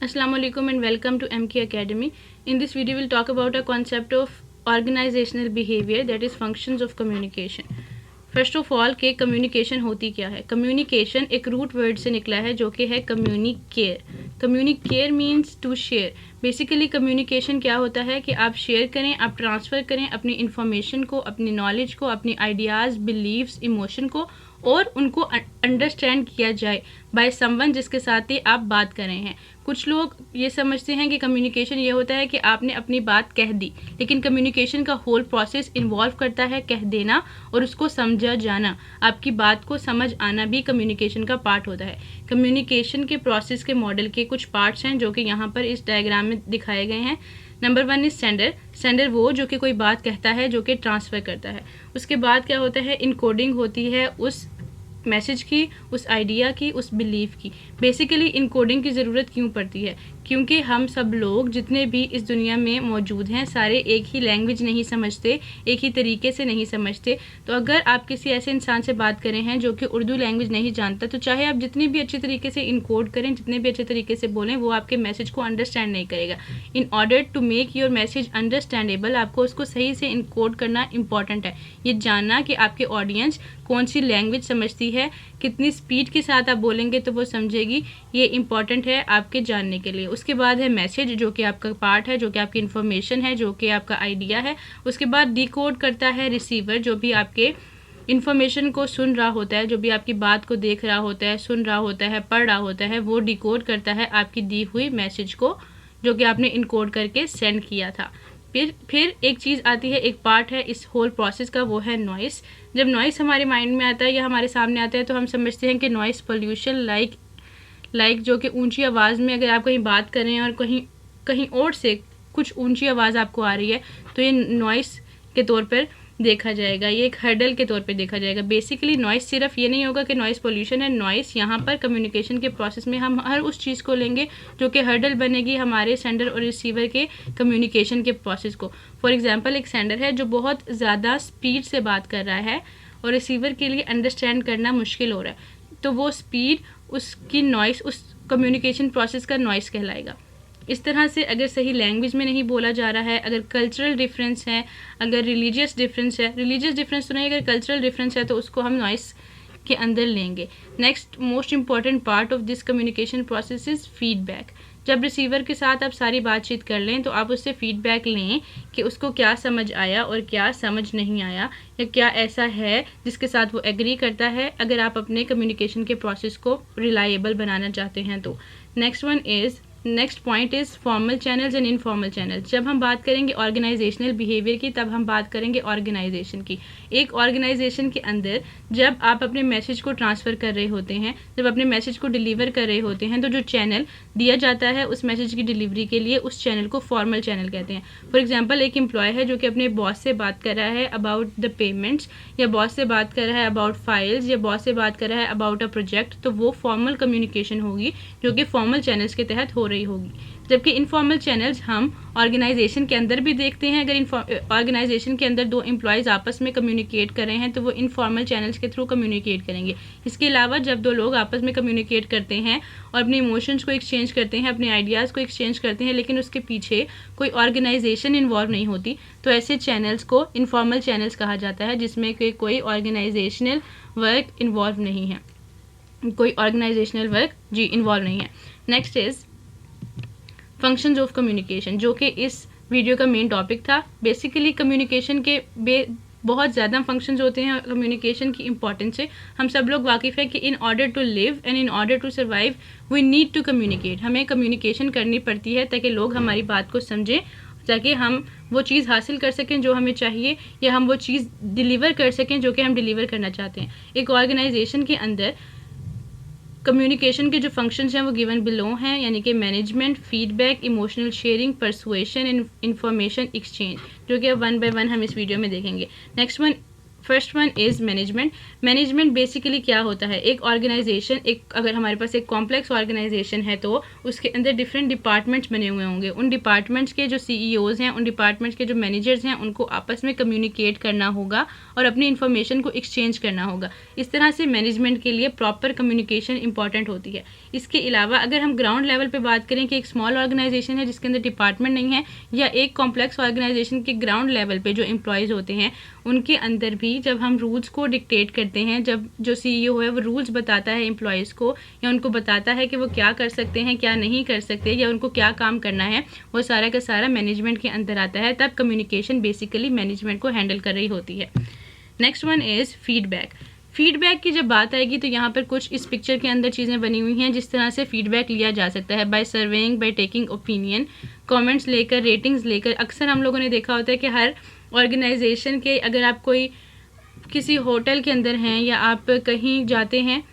Assalamu alaikum and welcome to MK Academy. In this video, we'll talk about a concept of organizational behavior, that is functions of communication. First of all के communication होती क्या है। Communication एक root word से निकला है जो कि है कम्युनिकेयर। कम्युनिकेयर means to share. Basically communication क्या होता है कि आप शेयर करें, आप ट्रांसफ़र करें अपनी इंफॉर्मेशन को, अपनी नॉलेज को, अपनी आइडियाज़, बिलीव्स, इमोशन को, और उनको अंडरस्टैंड किया जाए बाय समवन जिसके साथ ही आप बात कर रहे हैं। कुछ लोग ये समझते हैं कि कम्युनिकेशन ये होता है कि आपने अपनी बात कह दी, लेकिन कम्युनिकेशन का होल प्रोसेस इन्वॉल्व करता है कह देना और उसको समझा जाना। आपकी बात को समझ आना भी कम्युनिकेशन का पार्ट होता है। कम्युनिकेशन के प्रोसेस के मॉडल के कुछ पार्ट्स हैं जो कि यहाँ पर इस डायग्राम में दिखाए गए हैं। Number 1 is sender. सेंडर वो जो कि कोई बात कहता है, जो कि ट्रांसफ़र करता है। उसके बाद क्या होता है, इनकोडिंग होती है उस मैसेज की, उस आइडिया की, उस बिलीफ की। बेसिकली इनकोडिंग की ज़रूरत क्यों पड़ती है? क्योंकि हम सब लोग जितने भी इस दुनिया में मौजूद हैं सारे एक ही लैंग्वेज नहीं समझते, एक ही तरीके से नहीं समझते। तो अगर आप किसी ऐसे इंसान से बात कर रहे हैं जो कि उर्दू लैंग्वेज नहीं जानता, तो चाहे आप जितनी भी अच्छे तरीके से इनकोड करें, जितने भी अच्छे तरीके से बोलें, वो आपके मैसेज को अंडरस्टैंड नहीं करेगा। In order to make your message understandable, आपको उसको सही से इनकोड करना इंपॉर्टेंट है। ये जानना कि आपके ऑडियंस कौन सी लैंग्वेज समझती है, कितनी स्पीड के साथ आप बोलेंगे तो वो समझेगी, ये इंपॉर्टेंट है आपके जानने के लिए। उसके बाद है मैसेज, जो कि आपका पार्ट है, जो कि आपकी इन्फॉर्मेशन है, जो कि आपका आइडिया है। उसके बाद डिकोड करता है रिसीवर, जो भी आपके इन्फॉर्मेशन को सुन रहा होता है, जो भी आपकी बात को देख रहा होता है, सुन रहा होता है, पढ़ रहा होता है, वो डिकोड करता है आपकी दी हुई मैसेज को, जो कि आपने इनकोड करके सेंड किया था। फिर एक चीज़ आती है, एक पार्ट है इस होल प्रोसेस का, वो है नॉइस। जब नॉइस हमारे माइंड में आता है या हमारे सामने आता है तो हम समझते हैं कि नॉइस पोल्यूशन, लाइक जो कि ऊंची आवाज़ में अगर आप कहीं बात कर रहे हैं और कहीं और से कुछ ऊंची आवाज़ आपको आ रही है, तो ये नॉइस के तौर पर देखा जाएगा, ये एक हर्डल के तौर पे देखा जाएगा। बेसिकली नॉइस सिर्फ ये नहीं होगा कि नॉइस पोल्यूशन है। नॉइस यहाँ पर कम्युनिकेशन के प्रोसेस में हम हर उस चीज़ को लेंगे जो कि हर्डल बनेगी हमारे सेंडर और रिसीवर के कम्युनिकेशन के प्रोसेस को। फॉर एग्जांपल, एक सेंडर है जो बहुत ज़्यादा स्पीड से बात कर रहा है और रिसीवर के लिए अंडरस्टैंड करना मुश्किल हो रहा है, तो वो स्पीड, उसकी नॉइस, उस कम्युनिकेशन प्रोसेस का नॉइस कहलाएगा। इस तरह से अगर सही लैंग्वेज में नहीं बोला जा रहा है, अगर कल्चरल डिफरेंस है, अगर रिलीजियस डिफरेंस है, रिलीजियस डिफरेंस तो नहीं, अगर कल्चरल डिफरेंस है तो उसको हम नॉइस के अंदर लेंगे। Next most important part of this communication process is feedback. जब रिसीवर के साथ आप सारी बातचीत कर लें तो आप उससे फीडबैक लें कि उसको क्या समझ आया और क्या समझ नहीं आया, या क्या ऐसा है जिसके साथ वो एग्री करता है, अगर आप अपने कम्युनिकेशन के प्रोसेस को रिलायबल बनाना चाहते हैं तो। Next point is formal channels and informal channels. जब हम बात करेंगे ऑर्गेनाइजेशनल बिहेवियर की, तब हम बात करेंगे ऑर्गेनाइजेशन की। एक ऑर्गेनाइजेशन के अंदर जब आप अपने मैसेज को ट्रांसफ़र कर रहे होते हैं, जब अपने मैसेज को डिलीवर कर रहे होते हैं, तो जो चैनल दिया जाता है उस मैसेज की डिलीवरी के लिए, उस चैनल को फॉर्मल चैनल कहते हैं। फॉर एग्जाम्पल, एक एम्प्लॉय है जो कि अपने बॉस से बात कर रहा है अबाउट द पेमेंट्स, या बॉस से बात कर रहा है अबाउट फाइल्स, या बॉस से बात कर रहा है अबाउट अ प्रोजेक्ट, तो वो फॉर्मल कम्युनिकेशन होगी जो कि फॉर्मल चैनल्स के तहत हो रही होगी। जबकि इनफॉर्मल चैनल्स हम ऑर्गेनाइजेशन के अंदर भी देखते हैं। अगर ऑर्गेनाइजेशन के अंदर दो एम्प्लॉयज़ आपस में कम्युनिकेट कर रहे हैं तो वो इनफॉर्मल चैनल्स के थ्रू कम्युनिकेट करेंगे। इसके अलावा जब दो लोग आपस में कम्युनिकेट करते हैं और अपने इमोशंस को एक्सचेंज करते हैं, अपने आइडियाज़ को एक्सचेंज करते हैं, लेकिन उसके पीछे कोई ऑर्गेनाइजेशन इन्वॉल्व नहीं होती, तो ऐसे चैनल्स को इनफॉर्मल चैनल्स कहा जाता है, जिसमें कोई ऑर्गेनाइजेशनल वर्क इन्वॉल्व नहीं है, इन्वॉल्व नहीं है। Next is functions of communication, जो कि इस वीडियो का मेन टॉपिक था। बेसिकली कम्युनिकेशन के बहुत ज़्यादा फंक्शंस होते हैं। कम्युनिकेशन की इंपॉर्टेंस से हम सब लोग वाकिफ़ है कि in order to live and in order to survive we need to communicate. हमें कम्युनिकेशन करनी पड़ती है ताकि लोग हमारी बात को समझें, ताकि हम वो चीज़ हासिल कर सकें जो हमें चाहिए, या हम वो चीज़ डिलीवर कर सकें जो कि हम डिलीवर करना चाहते हैं। एक ऑर्गेनाइजेशन के अंदर कम्युनिकेशन के जो फंक्शंस हैं वो गिवन बिलो हैं, यानी कि management, feedback, emotional sharing, persuasion and information exchange, जो कि अब 1 बाय 1 हम इस वीडियो में देखेंगे। Next one, first one is management. Management basically क्या होता है, एक ऑर्गेनाइजेशन, अगर हमारे पास एक कॉम्प्लेक्स ऑर्गेनाइजेशन है तो उसके अंदर डिफरेंट डिपार्टमेंट्स बने हुए होंगे। उन डिपार्टमेंट्स के जो CEOs हैं, उन डिपार्टमेंट्स के जो मैनेजर्स हैं, उनको आपस में कम्युनिकेट करना होगा और अपनी इन्फॉर्मेशन को एक्सचेंज करना होगा। इस तरह से मैनेजमेंट के लिए प्रॉपर कम्युनिकेशन इंपॉर्टेंट होती है। इसके अलावा अगर हम ग्राउंड लेवल पे बात करें कि एक स्मॉल ऑर्गेनाइजेशन है जिसके अंदर डिपार्टमेंट नहीं है, या एक कॉम्प्लेक्स ऑर्गेनाइजेशन के ग्राउंड लेवल पे जो एम्प्लॉयज़ होते हैं उनके अंदर भी जब हम रूल्स को डिक्टेट करते हैं, जब जो CEO है वो रूल्स बताता है एम्प्लॉयज़ को या उनको बताता है कि वो क्या कर सकते हैं, क्या नहीं कर सकते, या उनको क्या काम करना है, वो सारा का सारा मैनेजमेंट के अंदर आता है। तब कम्युनिकेशन बेसिकली मैनेजमेंट को हैंडल कर रही होती है। Next one is feedback. Feedback की जब बात आएगी तो यहाँ पर कुछ इस पिक्चर के अंदर चीज़ें बनी हुई हैं जिस तरह से फीडबैक लिया जा सकता है, by surveying, by taking opinion, comments लेकर, रेटिंग्स लेकर। अक्सर हम लोगों ने देखा होता है कि हर ऑर्गेनाइजेशन के, अगर आप कोई किसी होटल के अंदर हैं या आप कहीं जाते हैं,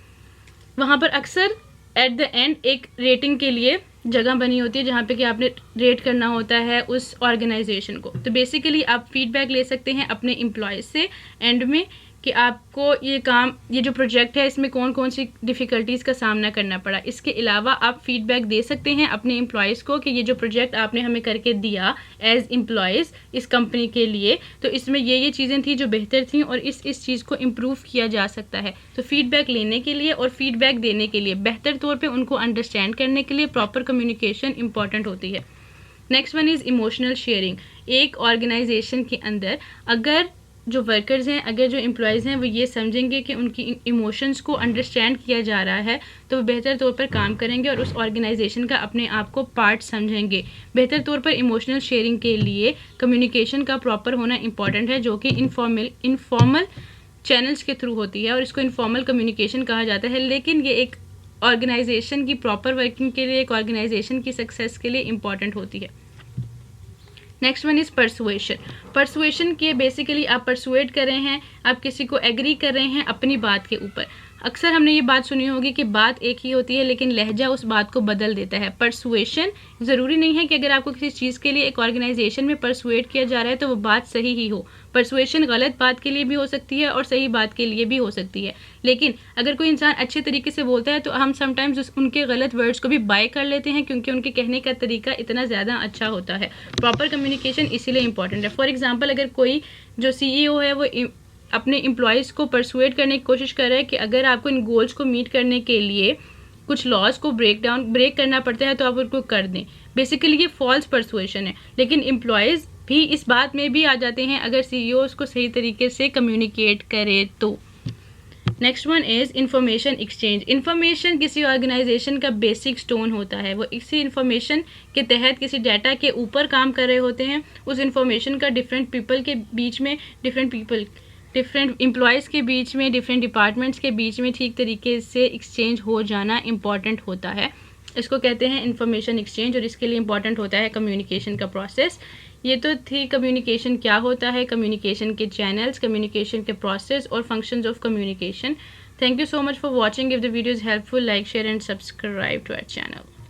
वहाँ पर अक्सर एट द एंड एक रेटिंग के लिए जगह बनी होती है जहाँ पे कि आपने रेट करना होता है उस ऑर्गेनाइजेशन को। तो बेसिकली आप फीडबैक ले सकते हैं अपने एम्प्लॉयज़ से एंड में कि आपको ये जो प्रोजेक्ट है इसमें कौन कौन सी डिफ़िकल्टीज़ का सामना करना पड़ा। इसके अलावा आप फीडबैक दे सकते हैं अपने एम्प्लॉयज़ को कि ये जो प्रोजेक्ट आपने हमें करके दिया एज एम्प्लॉयज़ इस कंपनी के लिए, तो इसमें ये चीज़ें थी जो बेहतर थी और इस चीज़ को इम्प्रूव किया जा सकता है। तो फीडबैक लेने के लिए और फीडबैक देने के लिए, बेहतर तौर पर उनको अंडरस्टैंड करने के लिए प्रॉपर कम्युनिकेशन इंपॉर्टेंट होती है। Next one is emotional sharing. एक ऑर्गेनाइजेशन के अंदर अगर जो वर्कर्स हैं, अगर जो एम्प्लॉयज़ हैं वो ये समझेंगे कि उनकी इमोशंस को अंडरस्टैंड किया जा रहा है तो वो बेहतर तौर पर काम करेंगे और उस ऑर्गेनाइजेशन का अपने आप को पार्ट समझेंगे। बेहतर तौर पर इमोशनल शेयरिंग के लिए कम्युनिकेशन का प्रॉपर होना इंपॉर्टेंट है, जो कि इनफॉर्मल चैनल्स के थ्रू होती है और इसको इनफॉर्मल कम्युनिकेशन कहा जाता है। लेकिन ये एक ऑर्गेनाइजेशन की प्रॉपर वर्किंग के लिए, एक ऑर्गेनाइजेशन की सक्सेस के लिए इंपॉर्टेंट होती है। Next one is persuasion. Persuasion के बेसिकली आप परसुएट कर रहे हैं, आप किसी को एग्री कर रहे हैं अपनी बात के ऊपर। अक्सर हमने ये बात सुनी होगी कि बात एक ही होती है लेकिन लहजा उस बात को बदल देता है। परसुएशन ज़रूरी नहीं है कि अगर आपको किसी चीज़ के लिए एक ऑर्गेनाइजेशन में परसुएट किया जा रहा है तो वो बात सही ही हो। परसुएशन गलत बात के लिए भी हो सकती है और सही बात के लिए भी हो सकती है। लेकिन अगर कोई इंसान अच्छे तरीके से बोलता है तो हम समटाइम्स उनके गलत वर्ड्स को भी बाय कर लेते हैं क्योंकि उनके कहने का तरीका इतना ज़्यादा अच्छा होता है। प्रॉपर कम्युनिकेशन इसीलिए इंपॉर्टेंट है। फॉर एग्जाम्पल, अगर कोई जो CEO है वो अपने एम्प्लॉयज़ को परसुएट करने की कोशिश कर रहा है कि अगर आपको इन गोल्स को मीट करने के लिए कुछ लॉज को ब्रेक करना पड़ता है तो आप उनको कर दें। बेसिकली ये फॉल्स परसुएशन है। लेकिन एम्प्लॉयज़ भी इस बात में भी आ जाते हैं अगर CEOs को सही तरीके से कम्युनिकेट करे तो। Next one is information exchange. Information किसी ऑर्गेनाइजेशन का बेसिक स्टोन होता है। वो इसी इंफॉर्मेशन के तहत किसी डाटा के ऊपर काम कर रहे होते हैं। उस इंफॉर्मेशन का डिफरेंट पीपल के बीच में, डिफरेंट एम्प्लॉयज़ के बीच में, डिफरेंट डिपार्टमेंट्स के बीच में ठीक तरीके से एक्सचेंज हो जाना इम्पॉर्टेंट होता है। इसको कहते हैं इंफॉर्मेशन एक्सचेंज और इसके लिए इम्पॉर्टेंट होता है कम्युनिकेशन का प्रोसेस। ये तो थी कम्युनिकेशन क्या होता है, कम्युनिकेशन के चैनल्स, कम्युनिकेशन के प्रोसेस और functions of communication. Thank you so much for watching. If the video is helpful, like, share and subscribe to our channel.